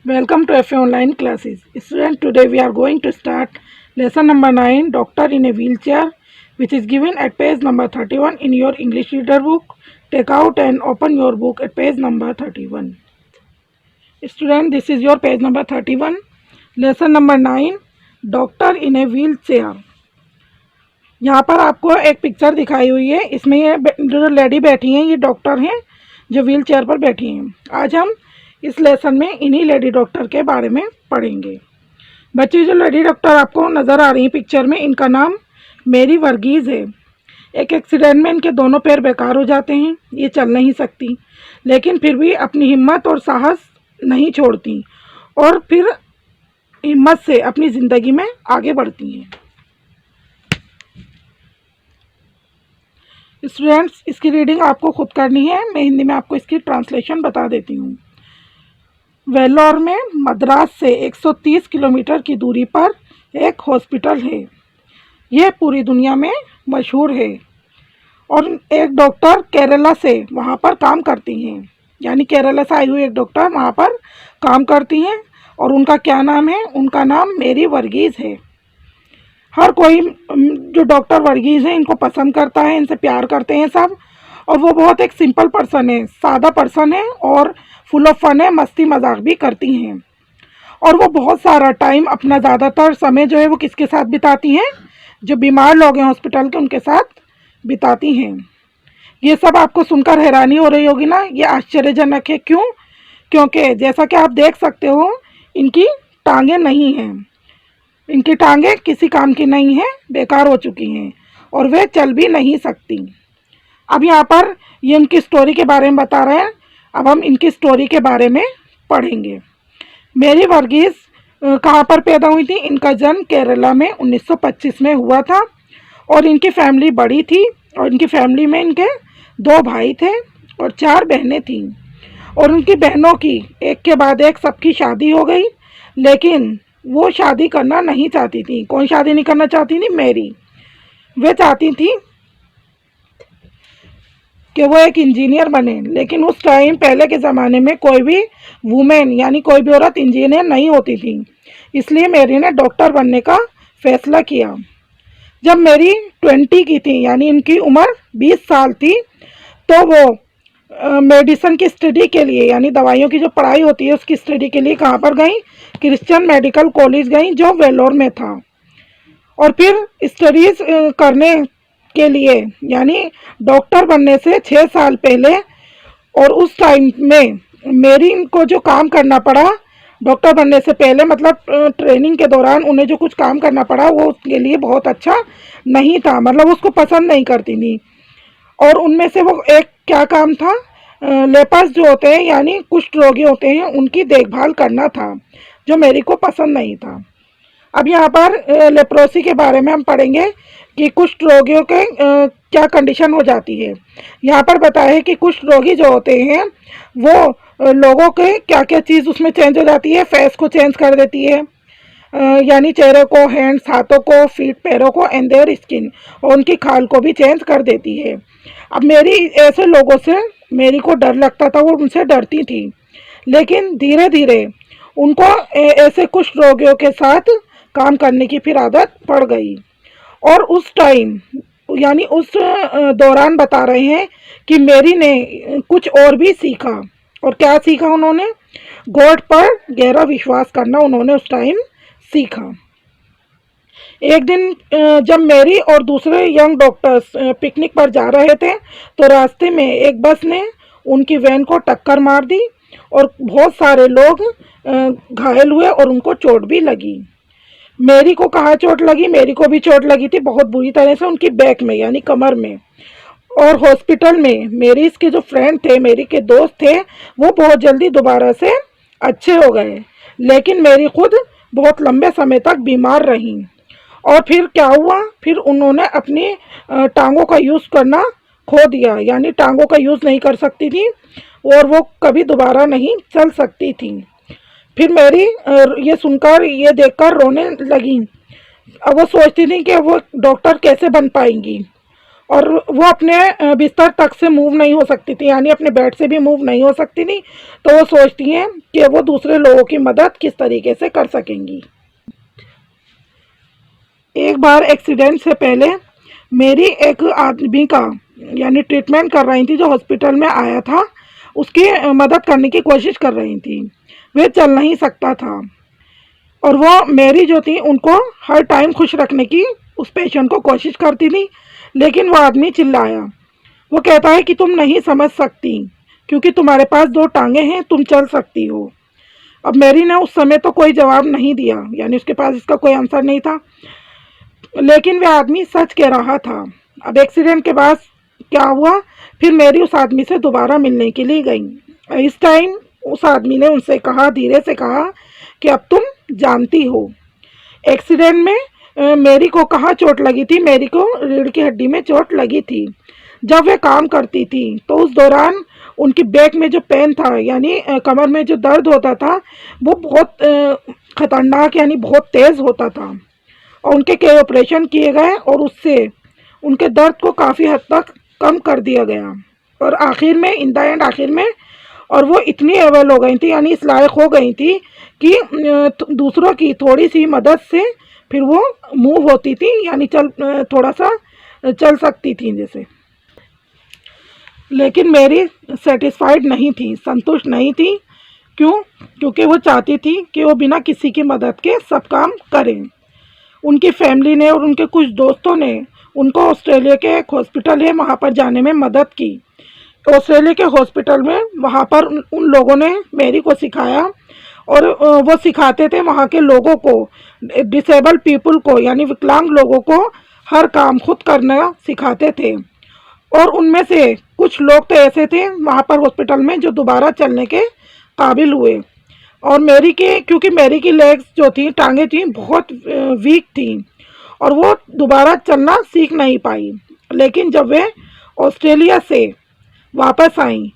Welcome to FA Online Classes. Student, today we are going to start lesson number 9, Doctor in a Wheelchair, which is given at page number 31 in your English reader book. Take out and open your book at page number 31. Student, this is your page number 31. Lesson number 9, Doctor in a Wheelchair. यहाँ पर आपको एक picture दिखाई हुई है। इसमें ये जो लेडी बैठी हैं ये डॉक्टर हैं जो व्हील चेयर पर बैठी हैं। आज हम इस लेसन में इन्हीं लेडी डॉक्टर के बारे में पढ़ेंगे। बच्चे, जो लेडी डॉक्टर आपको नज़र आ रही है पिक्चर में, इनका नाम मेरी वर्गीज़ है। एक एक्सीडेंट में इनके दोनों पैर बेकार हो जाते हैं, ये चल नहीं सकती, लेकिन फिर भी अपनी हिम्मत और साहस नहीं छोड़ती और फिर हिम्मत से अपनी ज़िंदगी में आगे बढ़ती हैं। स्टूडेंट्स, इसकी रीडिंग आपको खुद करनी है। मैं हिंदी में आपको इसकी ट्रांसलेशन बता देती हूँ। वेल्लोर में मद्रास से 130 किलोमीटर की दूरी पर एक हॉस्पिटल है। यह पूरी दुनिया में मशहूर है और एक डॉक्टर केरला से वहाँ पर काम करती हैं, यानी केरला से आई हुई एक डॉक्टर वहाँ पर काम करती हैं। और उनका क्या नाम है? उनका नाम मेरी वर्गीज़ है। हर कोई जो डॉक्टर वर्गीज़ हैं इनको पसंद करता है, इनसे प्यार करते हैं सब। और वो बहुत एक सिंपल पर्सन है, सादा पर्सन है और फुल ऑफ फन है, मस्ती मजाक भी करती हैं। और वो बहुत सारा टाइम, अपना ज़्यादातर समय जो है वो किसके साथ बिताती हैं? जो बीमार लोग हैं हॉस्पिटल के, उनके साथ बिताती हैं। ये सब आपको सुनकर हैरानी हो रही होगी ना, ये आश्चर्यजनक है। क्यों? क्योंकि जैसा कि आप देख सकते हो इनकी टांगें नहीं हैं, इनकी टांगें किसी काम की नहीं हैं, बेकार हो चुकी हैं और वे चल भी नहीं सकती। अब यहाँ पर ये इनकी स्टोरी के बारे में बता रहे हैं। अब हम इनकी स्टोरी के बारे में पढ़ेंगे। मेरी वर्गीज़ कहाँ पर पैदा हुई थी? इनका जन्म केरला में 1925 में हुआ था। और इनकी फैमिली बड़ी थी और इनकी फैमिली में इनके 2 भाई थे और 4 बहनें थीं। और उनकी बहनों की एक के बाद एक सबकी शादी हो गई, लेकिन वो शादी करना नहीं चाहती थी। कौन शादी नहीं करना चाहती थी? मेरी। वे चाहती थी कि वो एक इंजीनियर बने, लेकिन उस टाइम पहले के ज़माने में कोई भी वुमेन यानी कोई भी औरत इंजीनियर नहीं होती थी। इसलिए मेरी ने डॉक्टर बनने का फैसला किया। जब मेरी 20 की थी, यानी इनकी उम्र 20 साल थी, तो वो मेडिसिन की स्टडी के लिए, यानी दवाइयों की जो पढ़ाई होती है उसकी स्टडी के लिए कहाँ पर गई? क्रिश्चियन मेडिकल कॉलेज गई, जो वेल्लोर में था। और फिर स्टडीज़ करने के लिए, यानी डॉक्टर बनने से 6 साल पहले, और उस टाइम में मेरी को जो काम करना पड़ा डॉक्टर बनने से पहले, मतलब ट्रेनिंग के दौरान उन्हें जो कुछ काम करना पड़ा वो उसके लिए बहुत अच्छा नहीं था, मतलब उसको पसंद नहीं करती थी। और उनमें से वो एक क्या काम था? लेपर्स जो होते हैं, यानी कुष्ठ रोगी होते हैं, उनकी देखभाल करना था, जो मेरी को पसंद नहीं था। अब यहाँ पर लेप्रोसी के बारे में हम पढ़ेंगे कि कुष्ठ रोगियों के क्या कंडीशन हो जाती है। यहाँ पर बताया है कि कुष्ठ रोगी जो होते हैं वो लोगों के क्या क्या चीज़ उसमें चेंज हो जाती है। फेस को चेंज कर देती है, यानी चेहरे को, हैंड्स हाथों को, फीट पैरों को, एंड देयर स्किन, और उनकी खाल को भी चेंज कर देती है। अब मेरी ऐसे लोगों से मेरी को डर लगता था, वो उनसे डरती थी। लेकिन धीरे धीरे उनको ऐसे कुछ रोगियों के साथ काम करने की फिर आदत पड़ गई। और उस टाइम, यानी उस दौरान बता रहे हैं कि मेरी ने कुछ और भी सीखा। और क्या सीखा उन्होंने? गॉड पर गहरा विश्वास करना उन्होंने उस टाइम सीखा। एक दिन जब मेरी और दूसरे यंग डॉक्टर्स पिकनिक पर जा रहे थे, तो रास्ते में एक बस ने उनकी वैन को टक्कर मार दी और बहुत सारे लोग घायल हुए और उनको चोट भी लगी। मेरी को कहाँ चोट लगी? मेरी को भी चोट लगी थी बहुत बुरी तरह से, उनकी बैक में, यानी कमर में। और हॉस्पिटल में मेरी इसके जो फ्रेंड थे, मेरी के दोस्त थे, वो बहुत जल्दी दोबारा से अच्छे हो गए, लेकिन मेरी खुद बहुत लंबे समय तक बीमार रही। और फिर क्या हुआ? फिर उन्होंने अपनी टांगों का यूज़ करना खो दिया, यानी टांगों का यूज़ नहीं कर सकती थी और वो कभी दोबारा नहीं चल सकती थी। फिर मेरी ये सुनकर, ये देखकर रोने लगी। अब वो सोचती थी कि वो डॉक्टर कैसे बन पाएंगी। और वो अपने बिस्तर तक से मूव नहीं हो सकती थी, यानी अपने बेड से भी मूव नहीं हो सकती थी। तो वो सोचती हैं कि वो दूसरे लोगों की मदद किस तरीके से कर सकेंगी। एक बार एक्सीडेंट से पहले मेरी एक आदमी का यानी ट्रीटमेंट कर रही थी जो हॉस्पिटल में आया था, उसकी मदद करने की कोशिश कर रही थी। वे चल नहीं सकता था और वो मेरी जो थी उनको हर टाइम खुश रखने की उस पेशेंट को कोशिश करती थी। लेकिन वो आदमी चिल्लाया, वो कहता है कि तुम नहीं समझ सकती क्योंकि तुम्हारे पास दो टांगे हैं, तुम चल सकती हो। अब मेरी ने उस समय तो कोई जवाब नहीं दिया, यानी उसके पास इसका कोई आंसर नहीं था। लेकिन वह आदमी सच कह रहा था। अब एक्सीडेंट के बाद क्या हुआ, फिर मेरी उस आदमी से दोबारा मिलने के लिए गई। इस टाइम उस आदमी ने उनसे कहा, धीरे से कहा कि अब तुम जानती हो एक्सीडेंट में मेरी को कहाँ चोट लगी थी। मेरी को रीढ़ की हड्डी में चोट लगी थी जब वे काम करती थी। तो उस दौरान उनकी बैक में जो पेन था, यानी कमर में जो दर्द होता था, वो बहुत खतरनाक यानी बहुत तेज़ होता था। और उनके कई ऑपरेशन किए गए और उससे उनके दर्द को काफ़ी हद तक कम कर दिया गया। और आखिर में इन द एंड आखिर में और वो इतनी एबल हो गई थी, यानी इस लायक हो गई थी कि दूसरों की थोड़ी सी मदद से फिर वो मूव होती थी, यानी थोड़ा सा चल सकती थी जैसे। लेकिन मेरी सेटिस्फाइड नहीं थी, संतुष्ट नहीं थी। क्यों? क्योंकि वो चाहती थी कि वो बिना किसी की मदद के सब काम करें। उनकी फैमिली ने और उनके कुछ दोस्तों ने उनको ऑस्ट्रेलिया के एक हॉस्पिटल है वहाँ पर जाने में मदद की। ऑस्ट्रेलिया के हॉस्पिटल में वहाँ पर उन लोगों ने मेरी को सिखाया और वो सिखाते थे वहाँ के लोगों को, डिसेबल पीपल को यानी विकलांग लोगों को हर काम खुद करना सिखाते थे। और उनमें से कुछ लोग तो ऐसे थे वहाँ पर हॉस्पिटल में जो दोबारा चलने के काबिल हुए। और क्योंकि मेरी की लेग्स जो थी, टांगें थी, बहुत वीक थी और वो दोबारा चलना सीख नहीं पाई। लेकिन जब वे ऑस्ट्रेलिया से वापस आई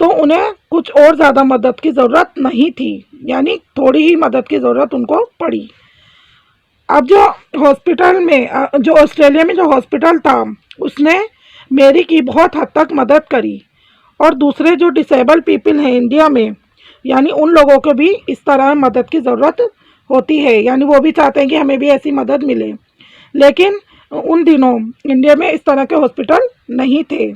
तो उन्हें कुछ और ज़्यादा मदद की ज़रूरत नहीं थी, यानी थोड़ी ही मदद की ज़रूरत उनको पड़ी। अब जो ऑस्ट्रेलिया में जो हॉस्पिटल था उसने मेरी की बहुत हद तक मदद करी। और दूसरे जो डिसेबल पीपल हैं इंडिया में, यानी उन लोगों को भी इस तरह मदद की ज़रूरत होती है, यानी वो भी चाहते हैं कि हमें भी ऐसी मदद मिले। लेकिन उन दिनों इंडिया में इस तरह के हॉस्पिटल नहीं थे।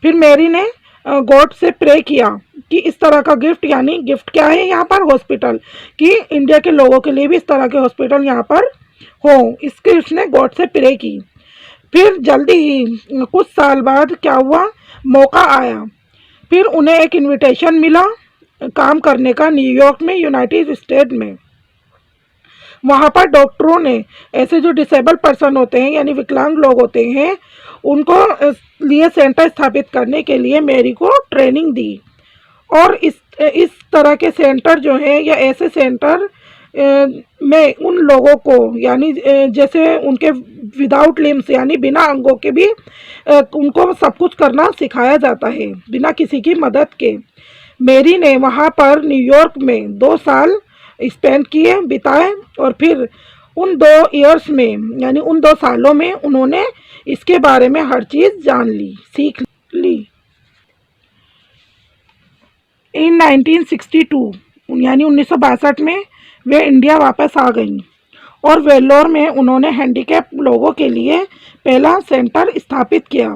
फिर मेरी ने गॉड से प्रे किया कि इस तरह का गिफ्ट, यानी गिफ्ट क्या है यहाँ पर, हॉस्पिटल, कि इंडिया के लोगों के लिए भी इस तरह के हॉस्पिटल यहाँ पर हो, इसके उसने गॉड से प्रे की। फिर जल्दी ही कुछ साल बाद क्या हुआ, मौका आया। फिर उन्हें एक इनविटेशन मिला काम करने का न्यूयॉर्क में, यूनाइटेड स्टेट में। वहाँ पर डॉक्टरों ने ऐसे जो डिसेबल पर्सन होते हैं यानी विकलांग लोग होते हैं उनको लिए सेंटर स्थापित करने के लिए मेरी को ट्रेनिंग दी। और इस तरह के सेंटर जो हैं या ऐसे सेंटर में उन लोगों को, यानी जैसे उनके विदाउट लिम्स यानी बिना अंगों के भी उनको सब कुछ करना सिखाया जाता है बिना किसी की मदद के। मेरी ने वहाँ पर न्यूयॉर्क में 2 साल स्पेंड किए, बिताए। और फिर उन 2 ईयर्स में यानी उन 2 सालों में उन्होंने इसके बारे में हर चीज़ जान ली, सीख ली। इन 1962 यानी 1962 में वे इंडिया वापस आ गईं और वेल्लोर में उन्होंने हैंडीकैप लोगों के लिए पहला सेंटर स्थापित किया।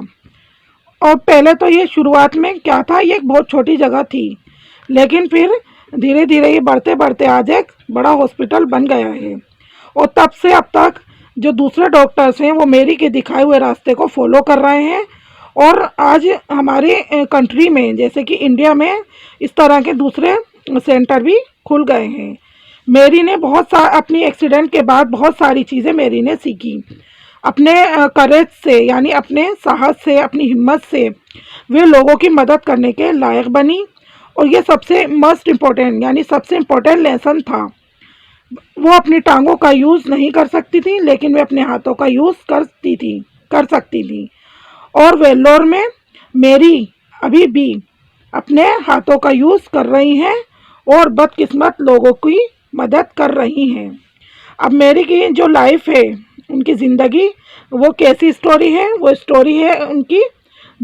और पहले तो ये शुरुआत में क्या था, ये एक बहुत छोटी जगह थी, लेकिन फिर धीरे धीरे ये बढ़ते बढ़ते आज एक बड़ा हॉस्पिटल बन गया है। और तब से अब तक जो दूसरे डॉक्टर्स हैं वो मेरी के दिखाए हुए रास्ते को फॉलो कर रहे हैं। और आज हमारे कंट्री में जैसे कि इंडिया में इस तरह के दूसरे सेंटर भी खुल गए हैं। मेरी ने अपनी एक्सीडेंट के बाद बहुत सारी चीज़ें मेरी ने सीखी। अपने करेज से यानी अपने साहस से, अपनी हिम्मत से वे लोगों की मदद करने के लायक बनी। और ये सबसे मोस्ट इम्पोर्टेंट यानी सबसे इम्पोर्टेंट लेसन था। वो अपनी टांगों का यूज़ नहीं कर सकती थी, लेकिन वे अपने हाथों का यूज़ कर सकती थी। और वेल्लोर में मेरी अभी भी अपने हाथों का यूज़ कर रही हैं और बदकिस्मत लोगों की मदद कर रही हैं। अब मेरी की जो लाइफ है उनकी ज़िंदगी वो कैसी स्टोरी है, वो स्टोरी है उनकी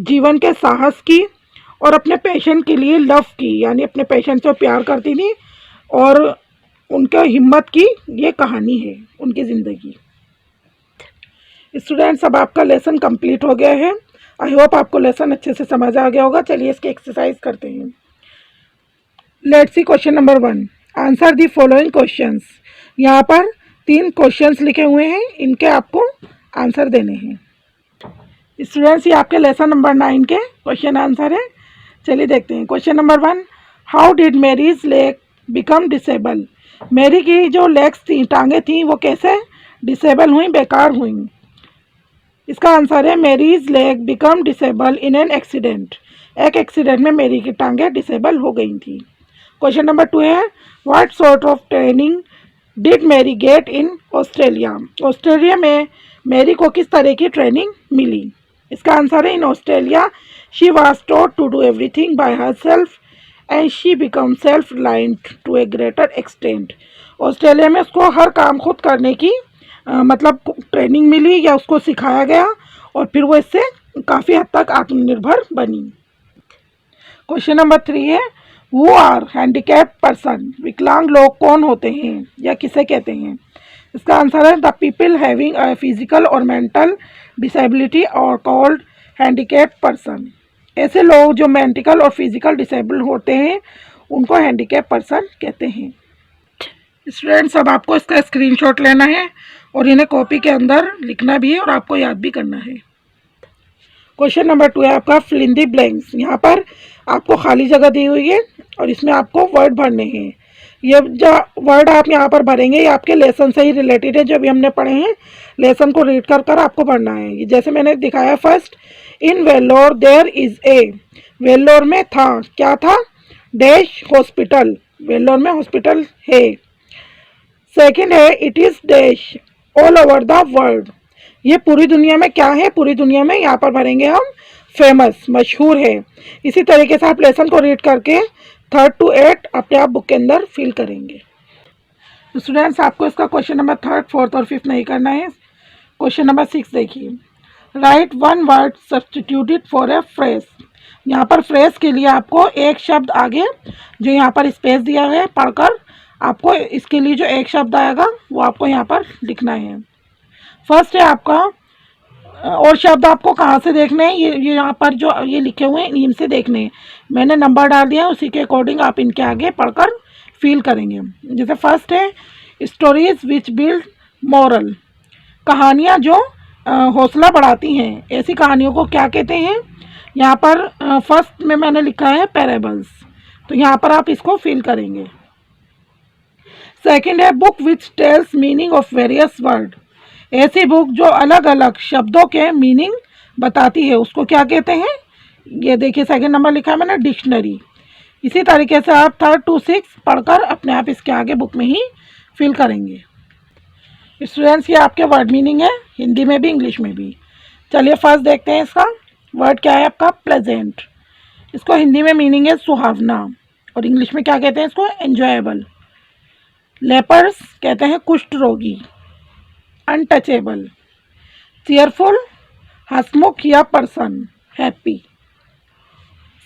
जीवन के साहस की और अपने पैशन के लिए लव की, यानी अपने पैशन से प्यार करती थी और उनका हिम्मत की ये कहानी है उनकी ज़िंदगी। स्टूडेंट्स, अब आपका लेसन कंप्लीट हो गया है। आई होप आपको लेसन अच्छे से समझ आ गया होगा। चलिए इसकी एक्सरसाइज करते हैं। Let's see question number 1, answer the following questions. यहाँ पर 3 क्वेश्चंस लिखे हुए हैं, इनके आपको आंसर देने हैं। स्टूडेंट्स, ये आपके लेसन नंबर 9 के क्वेश्चन आंसर है। चलिए देखते हैं। Question number 1, how did Mary's leg become disable. Mary की जो लेग्स थी, टांगें थी, वो कैसे डिसेबल हुई, बेकार हुई। इसका आंसर है Mary's leg become disable in an accident. एक एक्सीडेंट में मैरी की टांगें डिसेबल हो गई थी। क्वेश्चन नंबर 2 है, what sort of training did Mary get in Australia. Australia में मैरी को किस तरह की ट्रेनिंग मिली। इसका आंसर है, in Australia she was taught to do everything by herself and she become self reliant to a greater extent. Australia में उसको हर काम खुद करने की मतलब ट्रेनिंग मिली या उसको सिखाया गया और फिर वो इससे काफ़ी हद तक आत्मनिर्भर बनी। क्वेश्चन नंबर 3 है, हु आर हैंडीकैप्ड पर्सन। विकलांग लोग कौन होते हैं या किसे कहते हैं। इसका आंसर है, the people having a physical और मेंटल डिसेबिलिटी और कॉल्ड हैंडीकैप्ड पर्सन। ऐसे लोग जो मेंटल और फिजिकल डिसेबल होते हैं उनको हैंडीकैप्ड पर्सन कहते हैं। स्टूडेंट्स, अब आपको इसका स्क्रीनशॉट लेना है और इन्हें कॉपी के अंदर लिखना भी है और आपको याद भी करना है। क्वेश्चन नंबर 2 है आपका फिल इन द ब्लैंक्स। यहाँ पर आपको खाली जगह दी हुई है और इसमें आपको वर्ड भरने हैं। ये जो वर्ड आप यहाँ पर भरेंगे ये आपके लेसन से ही रिलेटेड है, जो अभी हमने पढ़े हैं। लेसन को रीड कर कर आपको पढ़ना है। जैसे मैंने दिखाया, first, in Vellore there is a. Vellore में था, क्या था, डैश हॉस्पिटल। वेल्लोर में हॉस्पिटल है। सेकेंड है, it is dash all over the world. ये पूरी दुनिया में क्या है, पूरी दुनिया में यहाँ पर भरेंगे हम फेमस, मशहूर है। इसी तरीके से आप लेसन को रीड करके 3rd to 8 अपने आप बुक के अंदर फिल करेंगे। तो स्टूडेंट्स, आपको इसका क्वेश्चन नंबर 3rd, 4th और 5th नहीं करना है। क्वेश्चन नंबर 6 देखिए, right 1 word substituted for a phrase. यहाँ पर फ्रेज के लिए आपको एक शब्द आगे जो यहाँ पर स्पेस दिया है पढ़कर आपको इसके लिए जो एक शब्द आएगा वो आपको यहाँ पर लिखना है। फर्स्ट है आपका, और शब्द आपको कहाँ से देखने हैं, ये यहाँ पर जो ये लिखे हुए हैं इनसे देखने हैं। मैंने नंबर डाल दिया, उसी के अकॉर्डिंग आप इनके आगे पढ़कर फील करेंगे। जैसे फर्स्ट है, स्टोरीज विच बिल्ड मॉरल। कहानियाँ जो हौसला बढ़ाती हैं, ऐसी कहानियों को क्या कहते हैं। यहाँ पर फर्स्ट में मैंने लिखा है पैराबल्स, तो यहाँ पर आप इसको फील करेंगे। सेकेंड है, book which tells meaning of various word. ऐसी बुक जो अलग अलग शब्दों के मीनिंग बताती है उसको क्या कहते हैं। ये देखिए सेकंड नंबर लिखा है मैंने, डिक्शनरी। इसी तरीके से आप 3rd to 6 पढ़कर अपने आप इसके आगे बुक में ही फिल करेंगे। स्टूडेंट्स, ये आपके वर्ड मीनिंग है, हिंदी में भी इंग्लिश में भी। चलिए फर्स्ट देखते हैं इसका वर्ड क्या है आपका, प्लेजेंट। इसको हिंदी में मीनिंग है सुहावना और इंग्लिश में क्या कहते हैं इसको, एंजॉयबल। लेपर्स कहते हैं कुष्ठ रोगी, अनटचेबल। चीयरफुल, हंसमुख या पर्सन, हैप्पी।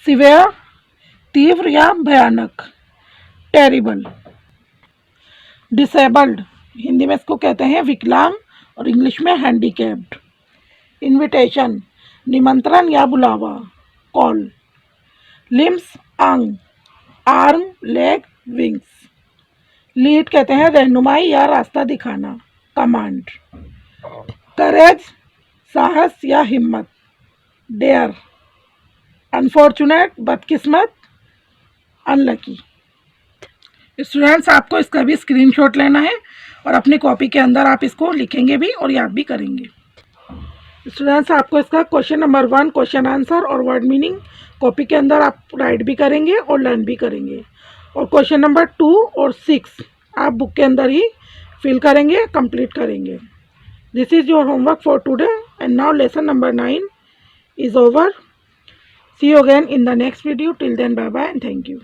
सिवियर, तीव्र या भयानक, टेरिबल। डिसेबल्ड, हिंदी में इसको कहते हैं विकलांग और इंग्लिश में हैंडीकैप्ड। इनविटेशन, निमंत्रण या बुलावा, कॉल। लिम्स, अंग, आर्म, लेग, विंग्स। लीड कहते हैं रहनुमाई या रास्ता दिखाना, कमांड। करेज, साहस या हिम्मत, डेयर। अनफॉर्चुनेट, बदकिस्मत, अनलकी। स्टूडेंट्स, आपको इसका भी स्क्रीनशॉट लेना है और अपनी कॉपी के अंदर आप इसको लिखेंगे भी और याद भी करेंगे। स्टूडेंट्स, आपको इसका क्वेश्चन नंबर 1 क्वेश्चन आंसर और वर्ड मीनिंग कॉपी के अंदर आप राइट भी करेंगे और लर्न भी करेंगे। और क्वेश्चन नंबर 2 और 6 आप बुक के अंदर ही फिल करेंगे, कंप्लीट करेंगे। This is your homework for today and now lesson number 9 is over. See you again in the next video. Till then, bye bye and thank you.